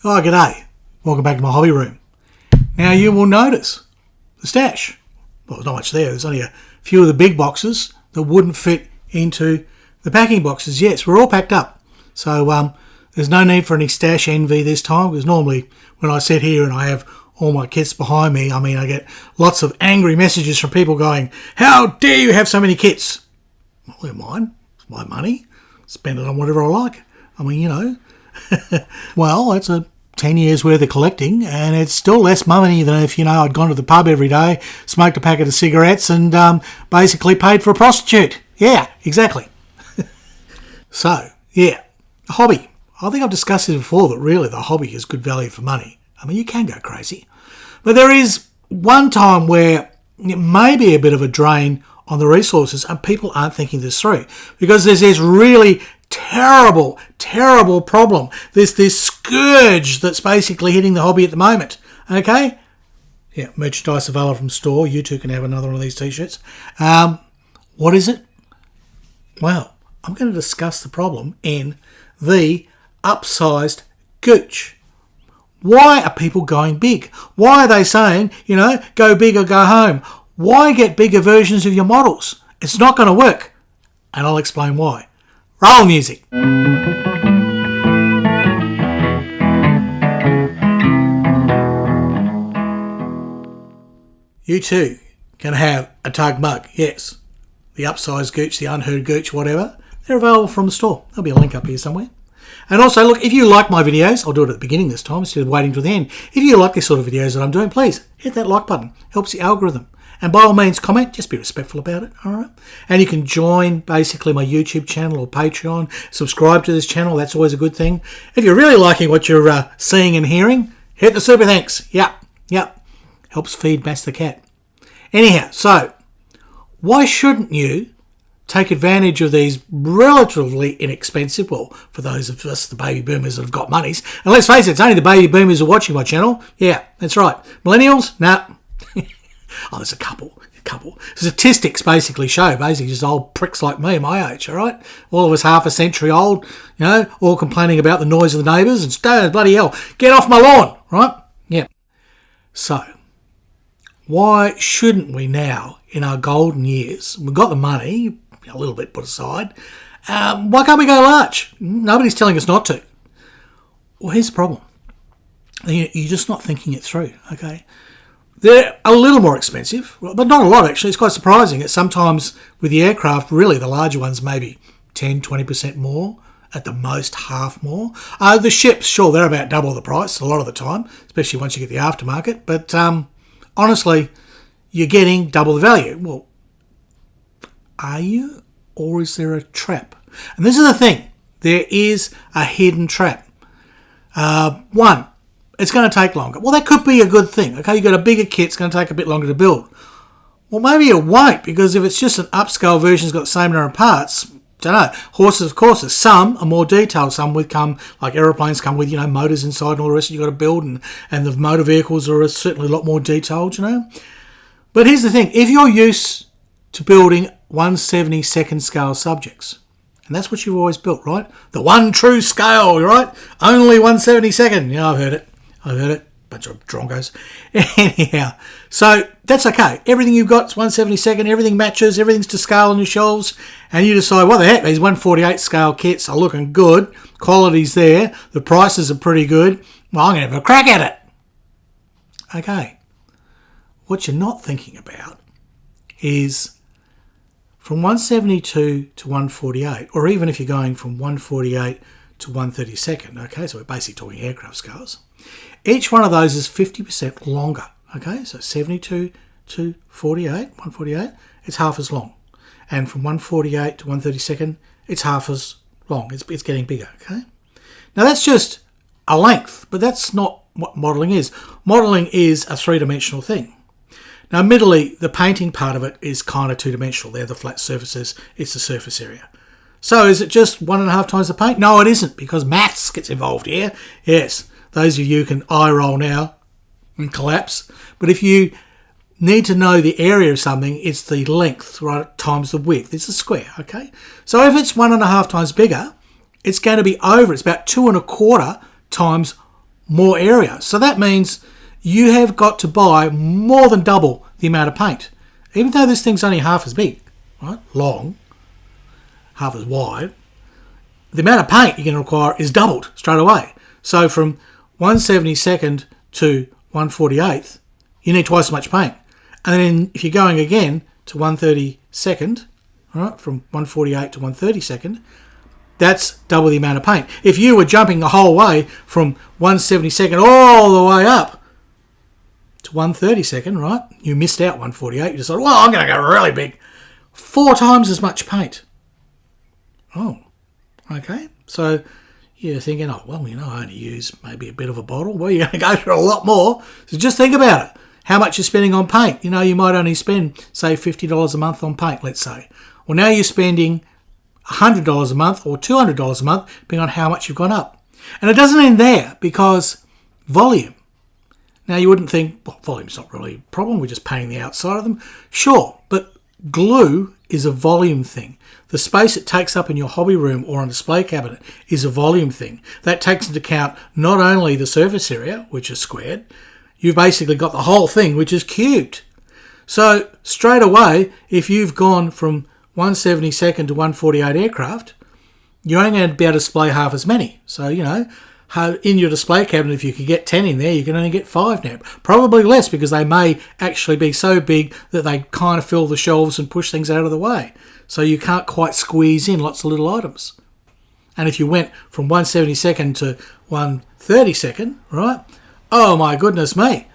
Oh, g'day. Welcome back to my hobby room. Now you will notice the stash. Well, there's not much there. There's only a few of the big boxes that wouldn't fit into the packing boxes. Yes, we're all packed up. So there's no need for any stash envy this time, because normally when I sit here and I have all my kits behind me, I get lots of angry messages from people going, "How dare you have so many kits?" Well, they're mine. It's my money. Spend it on whatever I like. Well, it's a 10 years worth of collecting, and it's still less money than if, I'd gone to the pub every day, smoked a packet of cigarettes, and basically paid for a prostitute. Yeah, exactly. So, yeah, a hobby. I think I've discussed this before, that really the hobby is good value for money. You can go crazy. But there is one time where it may be a bit of a drain on the resources, and people aren't thinking this through, because there's this really terrible problem. There's this scourge that's basically hitting the hobby at the moment. Okay? Yeah, merchandise available from store. You too can have another one of these t-shirts. What is it? Well, I'm going to discuss the problem in the Upsized Gooch. Why are people going big? Why are they saying, go big or go home? Why get bigger versions of your models? It's not going to work. And I'll explain why. Roll music. You too can have a tug mug. Yes. The Upsized Gooch, the Unheard Gooch, whatever. They're available from the store. There'll be a link up here somewhere. And also, look, if you like my videos, I'll do it at the beginning this time instead of waiting till the end. If you like this sort of videos that I'm doing, please hit that like button. Helps the algorithm. And by all means, comment. Just be respectful about it, all right? And you can join, basically, my YouTube channel or Patreon. Subscribe to this channel. That's always a good thing. If you're really liking what you're seeing and hearing, hit the super thanks. Yep. Helps feed Mass the cat. Anyhow, so why shouldn't you take advantage of these relatively inexpensive, well, for those of us, the baby boomers that have got monies, and let's face it, it's only the baby boomers who are watching my channel. Yeah, that's right. Millennials? Nah. Oh, there's a couple. Statistics basically show, just old pricks like me, my age, all right? All of us half a century old, all complaining about the noise of the neighbours and bloody hell, get off my lawn, right? Yeah. So, why shouldn't we now, in our golden years, we've got the money, a little bit put aside, why can't we go large? Nobody's telling us not to. Well, here's the problem. You're just not thinking it through, okay? They're a little more expensive, but not a lot actually. It's quite surprising that sometimes with the aircraft, really the larger ones maybe 10, 20% more, at the most half more. The ships, sure, they're about double the price a lot of the time, especially once you get the aftermarket. But honestly, you're getting double the value. Well, are you? Or is there a trap? And this is the thing. There is a hidden trap. One, it's going to take longer. Well, that could be a good thing. Okay, you've got a bigger kit, it's going to take a bit longer to build. Well, maybe it won't, because if it's just an upscale version that's got the same number of parts, don't know. Horses, of course, some are more detailed. Some like aeroplanes come with, motors inside and all the rest you've got to build, and the motor vehicles are certainly a lot more detailed, But here's the thing. If you're used to building 1/72nd scale subjects, and that's what you've always built, right? The one true scale, right? Only 1/72nd. Yeah, I've heard it. Bunch of drongos. Anyhow, so that's okay. Everything you've got is 1/72nd. Everything matches. Everything's to scale on your shelves. And you decide, what the heck, these 1/48 scale kits are looking good. Quality's there. The prices are pretty good. Well, I'm going to have a crack at it. Okay. What you're not thinking about is from 172 to 148, or even if you're going from 148 to 1/32nd, okay, so we're basically talking aircraft scales, each one of those is 50% longer, okay, so 72 to 148, it's half as long. And from 148 to 1/32nd, it's half as long. It's getting bigger, okay? Now that's just a length, but that's not what modelling is. Modelling is a three-dimensional thing. Now, admittedly, the painting part of it is kind of two-dimensional. They're the flat surfaces. It's the surface area. So is it just 1.5 times the paint? No, it isn't, because maths gets involved here. Yes, those of you can eye roll now and collapse. But if you need to know the area of something, it's the length, right, times the width. It's a square, okay? So if it's 1.5 times bigger, it's going to be over. It's about 2.25 times more area. So that means you have got to buy more than double the amount of paint. Even though this thing's only half as big, right? Long, half as wide, the amount of paint you're going to require is doubled straight away. So from 1/72nd to 1/48th, you need twice as much paint. And then if you're going again to 1/32nd, right, from 1/48 to 1/32nd, that's double the amount of paint. If you were jumping the whole way from 1/72nd all the way up to 1/32nd, right, you missed out 1/48. You decided, well, I'm going to go really big. 4 times as much paint. Oh, okay. So you're thinking, oh, well, I only use maybe a bit of a bottle. Well, you're going to go through a lot more. So just think about it. How much you're spending on paint. You might only spend, say, $50 a month on paint, let's say. Well, now you're spending $100 a month or $200 a month, depending on how much you've gone up. And it doesn't end there, because volume. Now, you wouldn't think, well, volume's not really a problem. We're just painting the outside of them. Sure, but glue is a volume thing. The space it takes up in your hobby room or on a display cabinet is a volume thing. That takes into account not only the surface area, which is squared, you've basically got the whole thing, which is cubed. So straight away, if you've gone from 1/72nd to 1/48 aircraft, you're only going to be able to display half as many. So, in your display cabinet, if you could get 10 in there, you can only get 5 now. Probably less, because they may actually be so big that they kind of fill the shelves and push things out of the way. So you can't quite squeeze in lots of little items. And if you went from 1/72nd to 1/32nd, right, oh my goodness me,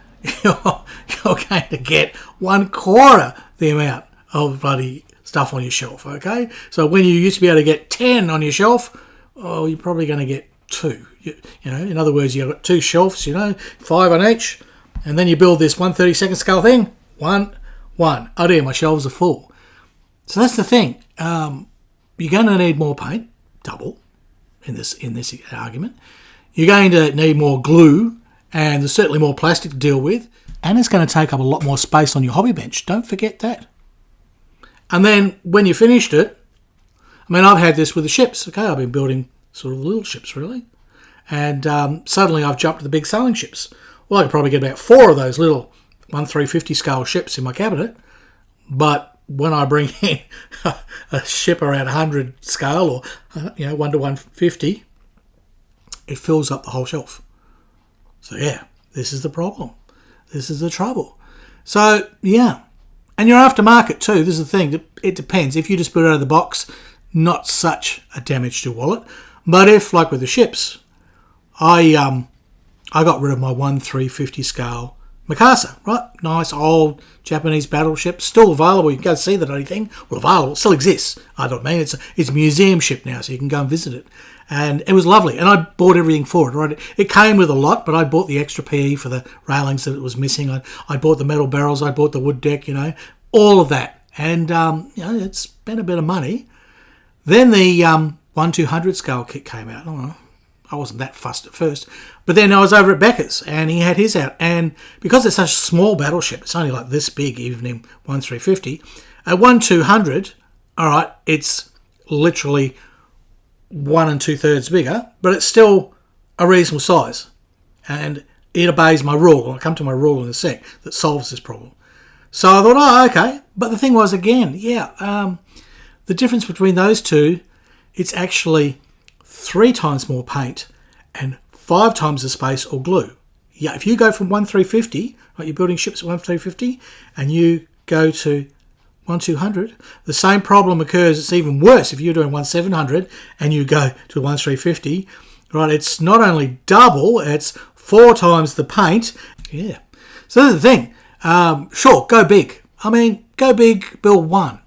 you're going to get 1/4 the amount of bloody stuff on your shelf, okay? So when you used to be able to get 10 on your shelf, oh, you're probably going to get 2. In other words, you've got 2 shelves, 5 on each, and then you build this 1/32nd scale thing, 1. Oh dear, my shelves are full. So that's the thing. You're going to need more paint, double, in this argument. You're going to need more glue, and there's certainly more plastic to deal with, and it's going to take up a lot more space on your hobby bench. Don't forget that. And then when you finished it, I've had this with the ships. Okay, I've been building sort of little ships, really. And suddenly I've jumped to the big sailing ships. Well, I could probably get about 4 of those little 1/350 scale ships in my cabinet. But when I bring in a ship around 100 scale, or 1 to 150, it fills up the whole shelf. So yeah, this is the problem. This is the trouble. So yeah, and you're aftermarket too. This is the thing. It depends. If you just put it out of the box, not such a damage to your wallet. But if, like with the ships, I got rid of my 1/350 scale Mikasa, right? Nice old Japanese battleship, still available. You can go see that only thing. Well, available, still exists. I don't mean it's a museum ship now, so you can go and visit it. And it was lovely, and I bought everything for it. Right, it came with a lot, but I bought the extra PE for the railings that it was missing. I bought the metal barrels, I bought the wood deck, all of that, and it spent a bit of money. Then the 1/200 scale kit came out. I wasn't that fussed at first, but then I was over at Becker's and he had his out, and because it's such a small battleship, it's only like this big, even in 1/350. At 1/200, all right, it's literally 1 2/3 bigger, but it's still a reasonable size, and it obeys my rule. I'll come to my rule in a sec that solves this problem. So I thought, oh, okay. But the thing was, again, the difference between those two, it's actually 3 times more paint and 5 times the space or glue. Yeah, if you go from 1/350, right, you're building ships at 1/350, and you go to 1/200, the same problem occurs. It's even worse if you're doing 1/700 and you go to 1/350. Right, it's not only double, it's 4 times the paint. Yeah. So that's the thing. Sure, go big. Go big, build 1.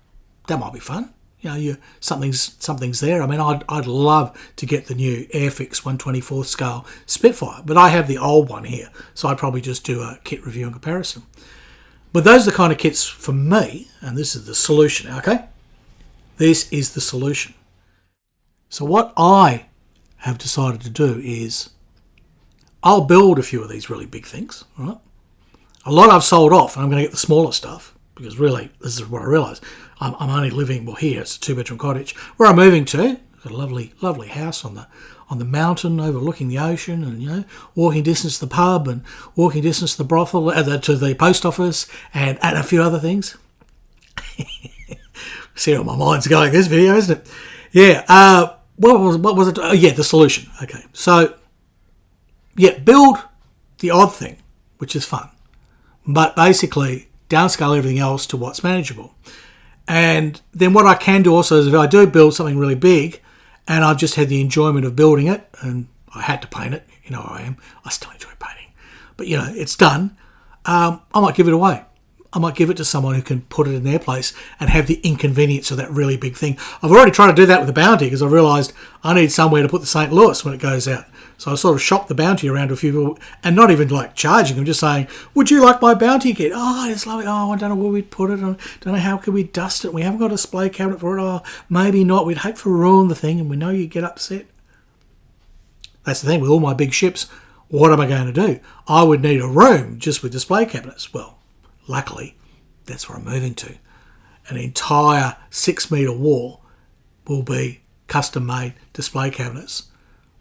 That might be fun. Something's there. I'd love to get the new Airfix 1/24 scale Spitfire, but I have the old one here, so I'd probably just do a kit review and comparison. But those are the kind of kits for me, and this is the solution, okay? This is the solution. So what I have decided to do is I'll build a few of these really big things, right? A lot I've sold off, and I'm going to get the smaller stuff, because really, this is what I realise. I'm only living, here, it's a 2-bedroom cottage. Where I'm moving to, Got a lovely house on the mountain overlooking the ocean, and walking distance to the pub and walking distance to the brothel, to the post office, and a few other things. See how my mind's going this video, isn't it? Yeah. What was it? Oh, yeah, the solution. Okay. So, yeah, build the odd thing, which is fun, but basically downscale everything else to what's manageable. And then what I can do also is if I do build something really big and I've just had the enjoyment of building it and I had to paint it, how I am, I still enjoy painting, but it's done, I might give it away. I might give it to someone who can put it in their place and have the inconvenience of that really big thing. I've already tried to do that with the bounty because I realised I need somewhere to put the St. Louis when it goes out. So I sort of shopped the bounty around to a few people and not even like charging them, just saying, would you like my bounty kit? Oh, it's lovely. Oh, I don't know where we'd put it. I don't know how could we dust it. We haven't got a display cabinet for it. Oh, maybe not. We'd hate to ruin the thing and we know you get upset. That's the thing with all my big ships. What am I going to do? I would need a room just with display cabinets. Well, luckily, that's where I'm moving to. An entire 6-metre wall will be custom-made display cabinets,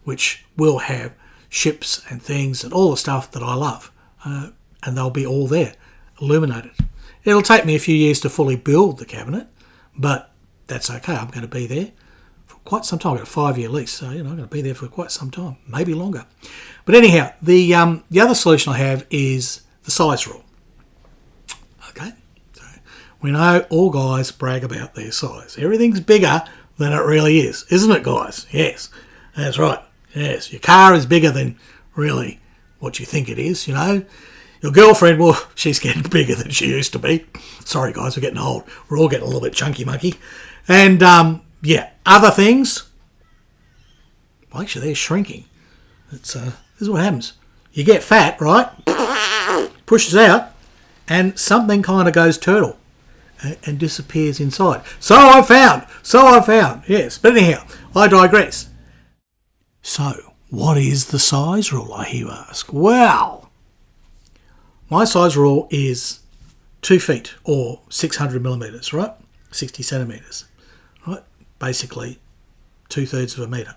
which will have ships and things and all the stuff that I love. And they'll be all there, illuminated. It'll take me a few years to fully build the cabinet, but that's okay. I'm going to be there for quite some time. I've got a 5-year lease, so I'm going to be there for quite some time, maybe longer. But anyhow, the other solution I have is the size rule. Okay, so we know all guys brag about their size. Everything's bigger than it really is, isn't it, guys? Yes, that's right. Yes, your car is bigger than really what you think it is, Your girlfriend, well, she's getting bigger than she used to be. Sorry, guys, we're getting old. We're all getting a little bit chunky monkey. And, other things, well, actually, they're shrinking. This is what happens. You get fat, right? Pushes out, and something kind of goes turtle and disappears inside. So I found. Yes, but anyhow, I digress. So, what is the size rule, I hear you ask? Well, my size rule is 2 feet or 600 millimetres, right? 60 centimetres, right? Basically, 2/3 of a metre.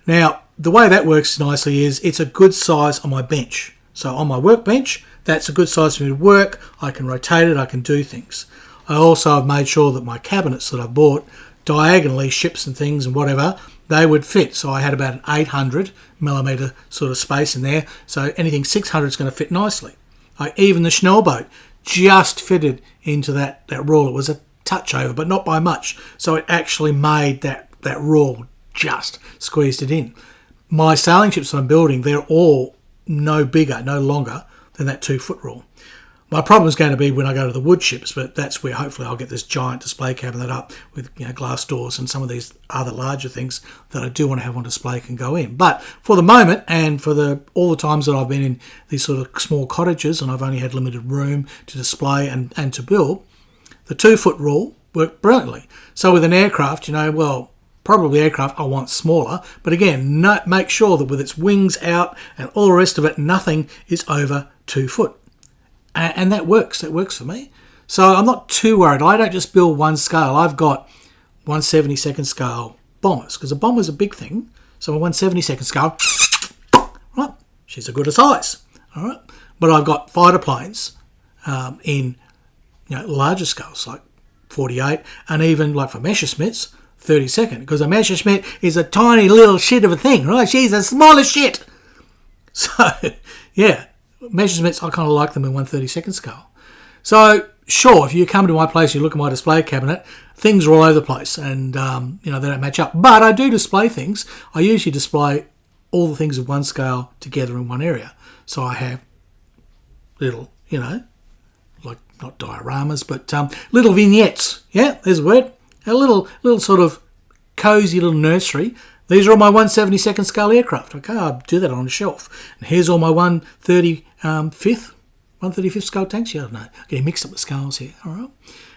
Now, the way that works nicely is it's a good size on my bench. So on my workbench, that's a good size for me to work. I can rotate it, I can do things. I also have made sure that my cabinets that I've bought, diagonally, ships and things and whatever, they would fit. So I had about an 800 millimetre sort of space in there. So anything 600 is going to fit nicely. Even the Schnell boat just fitted into that rule. It was a touch over, but not by much. So it actually made that rule, just squeezed it in. My sailing ships that I'm building, they're all no bigger, no longer than that 2-foot rule. My problem is going to be when I go to the wood ships, but that's where hopefully I'll get this giant display cabinet up with glass doors and some of these other larger things that I do want to have on display can go in. But for the moment and for all the times that I've been in these sort of small cottages and I've only had limited room to display and to build, the 2-foot rule worked brilliantly. So with an aircraft, probably aircraft I want smaller, but again, make sure that with its wings out and all the rest of it, nothing is over 2 foot. And that works. That works for me. So I'm not too worried. I don't just build one scale. I've got 1/72nd scale bombers, because a bomber's a big thing. So a 1/72nd scale, right, she's a good size. All right. But I've got fighter planes in larger scales, like 48, and even like for Messerschmitts, 32nd, because a Messerschmitt is a tiny little shit of a thing, right? She's a smaller shit. So, yeah, Messerschmitts, I kind of like them in 1/32nd scale. So, sure, if you come to my place, you look at my display cabinet, things are all over the place and, they don't match up. But I do display things. I usually display all the things of one scale together in one area. So I have little, like not dioramas, but little vignettes. Yeah, there's a word. A little sort of cosy little nursery. These are all my 1/72nd scale aircraft. Okay, I'll do that on a shelf. And here's all my 135th scale tanks. Yeah, I don't know. Getting mixed up with scales here. All right.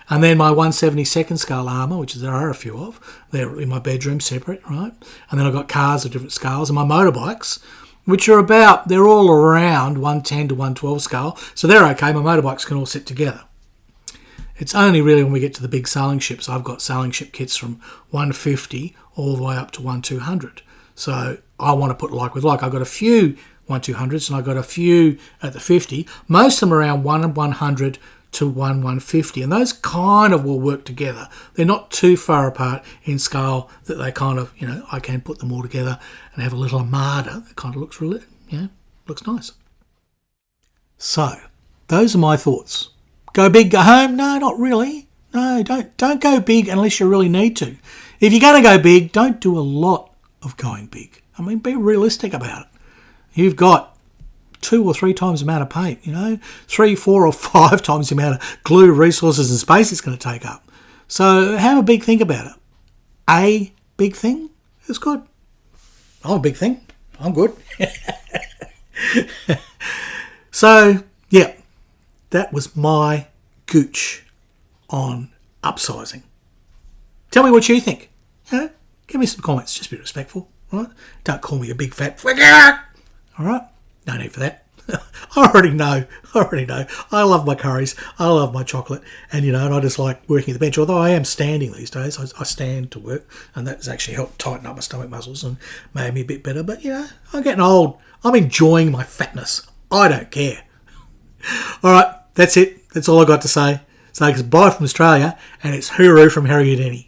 And then my 1/72nd scale armour, which there are a few of. They're in my bedroom separate, right? And then I've got cars of different scales and my motorbikes, which are they're all around 110 to 112 scale. So they're okay. My motorbikes can all sit together. It's only really when we get to the big sailing ships. I've got sailing ship kits from 150 all the way up to 1-200. So I want to put like with like. I've got a few 1-200s and I've got a few at the 50. Most of them around 1-100 to 1-150, and those kind of will work together. They're not too far apart in scale that they kind of, I can put them all together and have a little armada that kind of looks really, looks nice. So, those are my thoughts. Go big, go home? No, not really. No, don't go big unless you really need to. If you're going to go big, don't do a lot of going big. I mean, be realistic about it. You've got 2 or 3 times the amount of paint, 3, 4 or 5 times the amount of glue, resources and space it's going to take up. So have a big think about it. A big thing is good. I'm a big thing. I'm good. So, yeah, that was my gooch on upsizing. Tell me what you think. Give me some comments. Just be respectful, right? Don't call me a big fat figure. All right? No need for that. I already know. I love my curries. I love my chocolate. And, and I just like working at the bench. Although I am standing these days. I stand to work. And that's actually helped tighten up my stomach muscles and made me a bit better. But, I'm getting old. I'm enjoying my fatness. I don't care. All right. That's it. That's all I got to say. So it's bye from Australia. And it's hooroo from Harry Houdini.